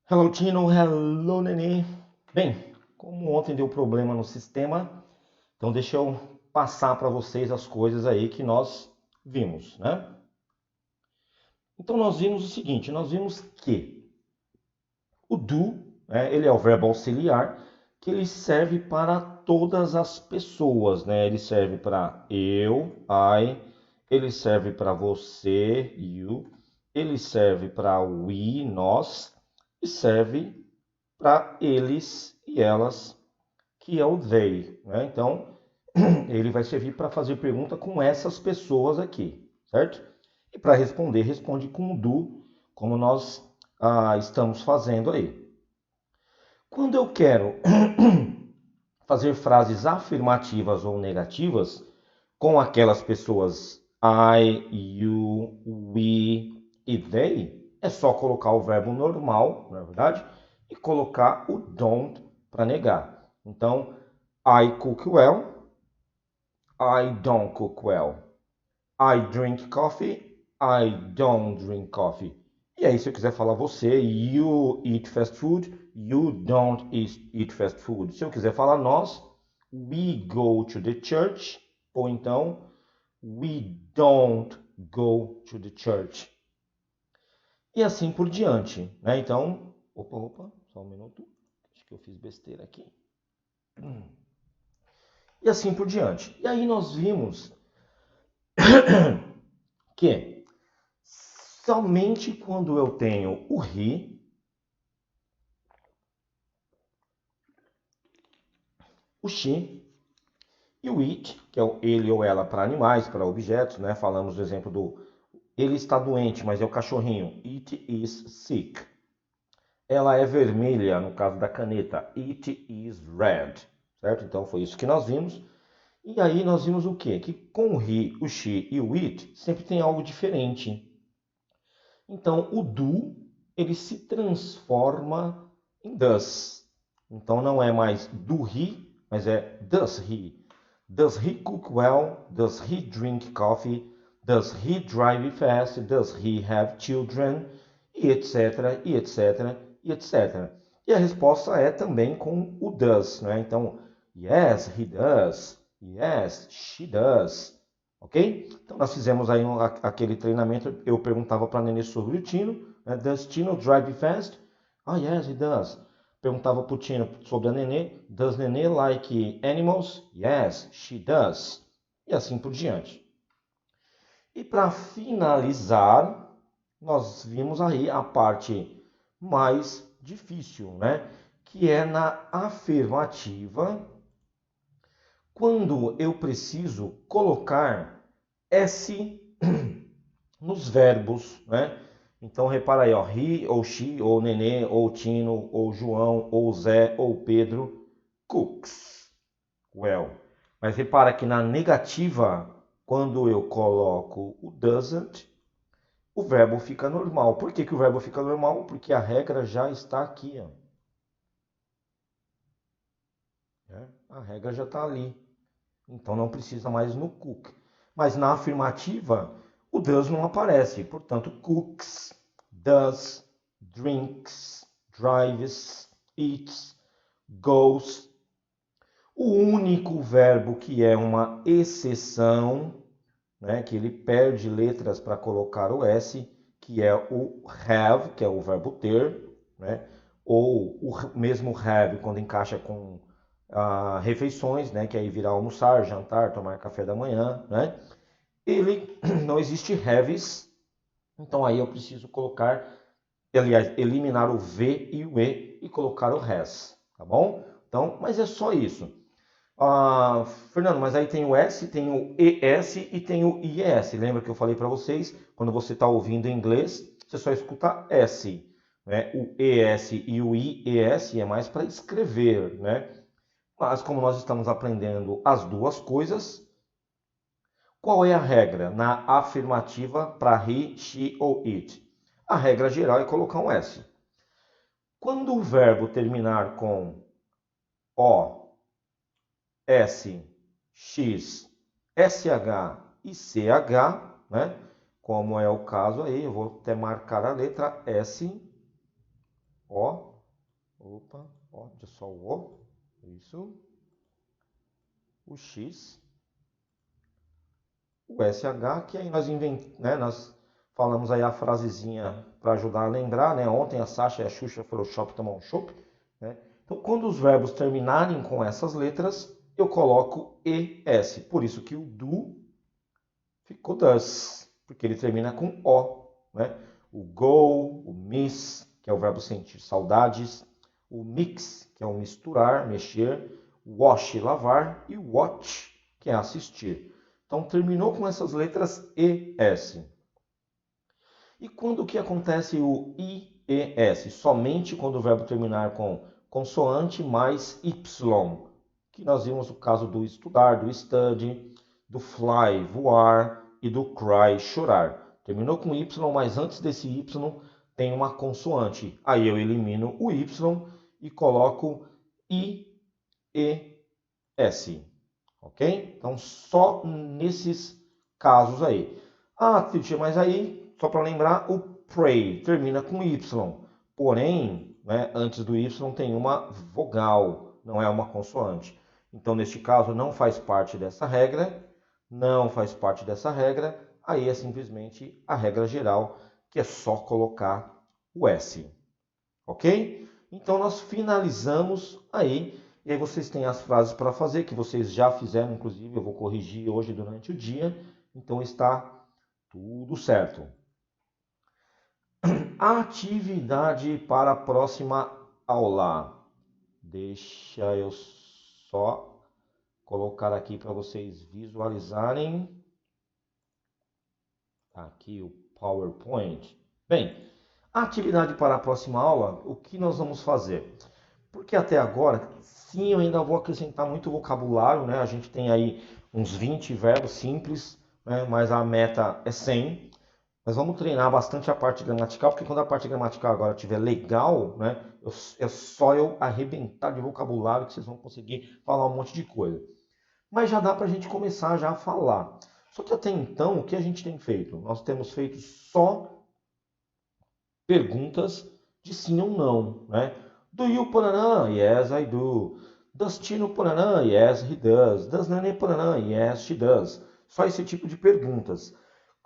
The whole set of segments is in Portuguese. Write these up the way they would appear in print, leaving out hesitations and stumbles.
Hello Tino, hello Nenê. Bem, como ontem deu problema no sistema, então deixa eu passar para vocês as coisas aí que nós vimos, né? Então nós vimos o seguinte, nós vimos que o do, né, ele é o verbo auxiliar, que ele serve para todas as pessoas, né? Ele serve para eu, I, ele serve para você, you, ele serve para we, nós, e serve para eles e elas, que é o they, né? Então, ele vai servir para fazer pergunta com essas pessoas aqui, certo? E para responder, responde com o do, como nós estamos fazendo aí. Quando eu quero fazer frases afirmativas ou negativas com aquelas pessoas I, you, we e they, é só colocar o verbo normal, na verdade, e colocar o don't para negar. Então, I cook well, I don't cook well. I drink coffee, I don't drink coffee. E aí, se eu quiser falar você, you eat fast food, you don't eat fast food. Se eu quiser falar nós, we go to the church, ou então, we don't go to the church. E assim por diante, né? Então, opa, só um minuto. Acho que eu fiz besteira aqui. E assim por diante. E aí nós vimos que somente quando eu tenho o he, o she e o it, que é o ele ou ela para animais, para objetos, né? Falamos do exemplo do ele está doente, mas é o cachorrinho. It is sick. Ela é vermelha, no caso da caneta. It is red. Certo? Então foi isso que nós vimos. E aí nós vimos o quê? Que com o he, o she e o it sempre tem algo diferente. Então o do ele se transforma em does. Então não é mais do he, mas é does he. Does he cook well? Does he drink coffee? Does he drive fast? Does he have children? E etc, e etc, e etc. E a resposta é também com o does, né? Então, yes, he does. Yes, she does. Ok? Então nós fizemos aí aquele treinamento. Eu perguntava para a Nenê sobre o Tino, né? Does Tino drive fast? Ah, yes, he does. Perguntava para o Tino sobre a Nenê. Does Nenê like animals? Yes, she does. E assim por diante. E para finalizar, nós vimos aí a parte mais difícil, né? Que é na afirmativa, quando eu preciso colocar S nos verbos, né? Então repara aí, ó, he, ou she, ou Nenê, ou Tino, ou João, ou Zé, ou Pedro, cooks well. Mas repara que na negativa, quando eu coloco o doesn't, o verbo fica normal. Por que o verbo fica normal? Porque a regra já está aqui, ó. A regra já está ali. Então não precisa mais no cook. Mas na afirmativa, o does não aparece. Portanto, cooks, does, drinks, drives, eats, goes. O único verbo que é uma exceção, né, que ele perde letras para colocar o S, que é o have, que é o verbo ter, né, ou o mesmo have quando encaixa com refeições, né, que aí virá almoçar, jantar, tomar café da manhã, né? Ele não existe haves, então aí eu preciso colocar, aliás, eliminar o V e o E colocar o has, tá bom? Então, mas é só isso. Fernando, mas aí tem o S, tem o ES e tem o IES. Lembra que eu falei para vocês, quando você está ouvindo em inglês, você só escuta S. Né? O ES e o IES é mais para escrever, né? Mas como nós estamos aprendendo as duas coisas, qual é a regra na afirmativa para he, she ou it? A regra geral é colocar um S. Quando o verbo terminar com O, S, X, SH e CH, né? Como é o caso aí, eu vou até marcar a letra S. O. Opa, ó, só o O. Isso. O X. O SH, que aí nós falamos aí a frasezinha para ajudar a lembrar, né? Ontem a Sasha e a Xuxa foram ao shopping tomar um chopp, né? Então, quando os verbos terminarem com essas letras, eu coloco ES. Por isso que o do ficou does, porque ele termina com O, né? O go, o miss, que é o verbo sentir saudades, o mix, que é o misturar, mexer, wash, lavar, e watch, que é assistir. Então, terminou com essas letras ES. E quando que acontece o IES? Somente quando o verbo terminar com consoante mais Y, que nós vimos o caso do estudar, do study, do fly, voar, e do cry, chorar. Terminou com Y, mas antes desse Y tem uma consoante. Aí eu elimino o Y e coloco IES. Ok? Então, só nesses casos aí. Ah, teacher, mas aí, só para lembrar, o pray termina com Y. Porém, né, antes do Y tem uma vogal, não é uma consoante. Então, neste caso, não faz parte dessa regra. Não faz parte dessa regra. Aí é simplesmente a regra geral, que é só colocar o S. Ok? Então, nós finalizamos aí. E aí vocês têm as frases para fazer, que vocês já fizeram, inclusive, eu vou corrigir hoje durante o dia. Então está tudo certo. Atividade para a próxima aula. Deixa eu só colocar aqui para vocês visualizarem. Aqui o PowerPoint. Bem, atividade para a próxima aula, o que nós vamos fazer? Porque até agora, sim, eu ainda vou acrescentar muito vocabulário, né? A gente tem aí uns 20 verbos simples, né? Mas a meta é 100. Mas vamos treinar bastante a parte gramatical, porque quando a parte gramatical agora estiver legal, né? É só eu arrebentar de vocabulário que vocês vão conseguir falar um monte de coisa. Mas já dá para a gente começar já a falar. Só que até então, o que a gente tem feito? Nós temos feito só perguntas de sim ou não, né? Do you Pananã? Yes, I do. Does Tino Pananã? Yes, he does. Does Nenê Pananã? Yes, she does. Só esse tipo de perguntas.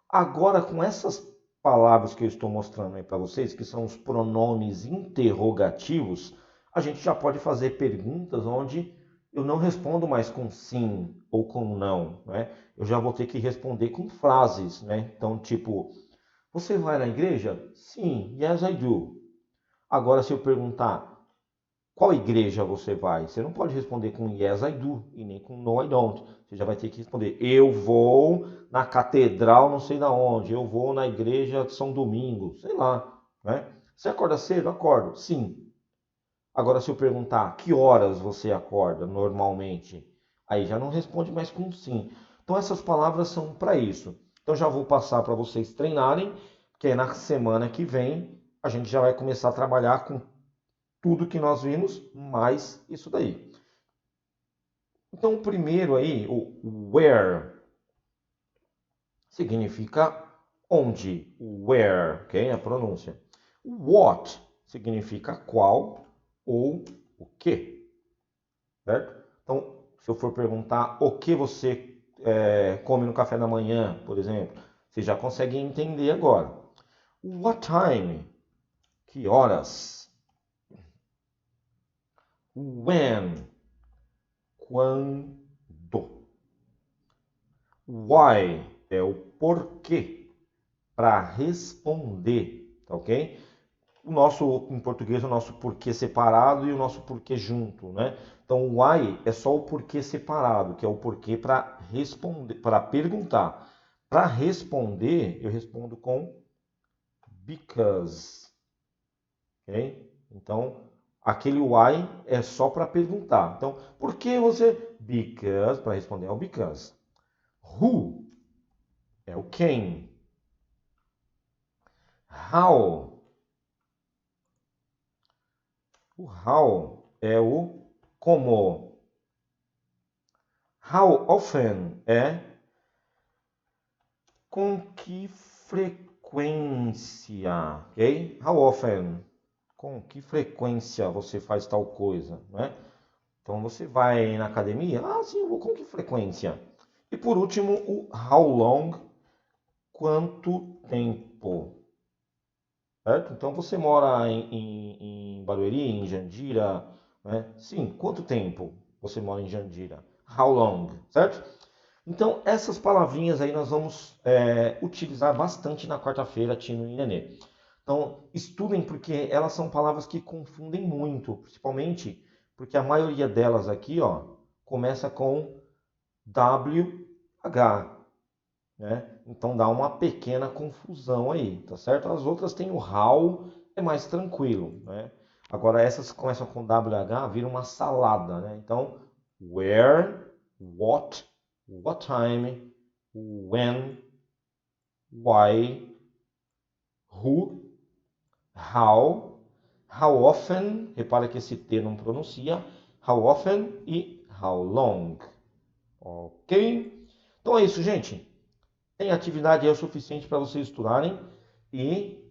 Agora, com essas palavras que eu estou mostrando aí para vocês, que são os pronomes interrogativos, a gente já pode fazer perguntas onde eu não respondo mais com sim ou com não, né? Eu já vou ter que responder com frases, né? Então, tipo, você vai na igreja? Sim, yes I do. Agora, se eu perguntar qual igreja você vai, você não pode responder com yes I do e nem com no I don't. Você já vai ter que responder eu vou na catedral não sei da onde, eu vou na igreja de São Domingos, sei lá, né? Você acorda cedo? Acordo. Sim. Agora, se eu perguntar que horas você acorda normalmente, aí já não responde mais com sim. Então, essas palavras são para isso. Então, já vou passar para vocês treinarem, que é na semana que vem a gente já vai começar a trabalhar com tudo que nós vimos, mais isso daí. Então, o primeiro aí, o where, significa onde. Where, ok? A pronúncia. What significa qual ou o que. Certo? Então, se eu for perguntar o que você come no café da manhã, por exemplo, você já consegue entender agora. What time? Que horas? When? Quando? Why? É o porquê para responder, tá ok? O nosso, em português, o nosso porquê separado e o nosso porquê junto, né? Então, o why é só o porquê separado, que é o porquê para responder, para perguntar. Para responder, eu respondo com because, ok? Então, aquele why é só para perguntar. Então, por que você? Because, para responder é o because. Who é o quem. How. O how é o como. How often é com que frequência, ok? How often? Com que frequência você faz tal coisa, né? Então você vai na academia? Ah, sim, eu vou com que frequência? E por último, o how long, quanto tempo, certo? Então você mora em Barueri, em Jandira, né? Sim, quanto tempo você mora em Jandira? How long, certo? Então essas palavrinhas aí nós vamos utilizar bastante na quarta-feira, Tino e Nenê. Então estudem porque elas são palavras que confundem muito, principalmente porque a maioria delas aqui, ó, começa com WH, né? Então dá uma pequena confusão aí, tá certo? As outras têm o how, é mais tranquilo, né? Agora essas que começam com WH viram uma salada, né? Então, where, what time, when, why, who, how often, repara que esse T não pronuncia, how often e how long, ok? Então é isso, gente. Tem atividade aí o suficiente para vocês estudarem e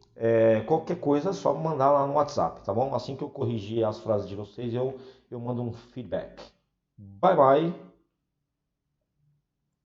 qualquer coisa é só mandar lá no WhatsApp, tá bom? Assim que eu corrigir as frases de vocês, eu mando um feedback. Bye, bye!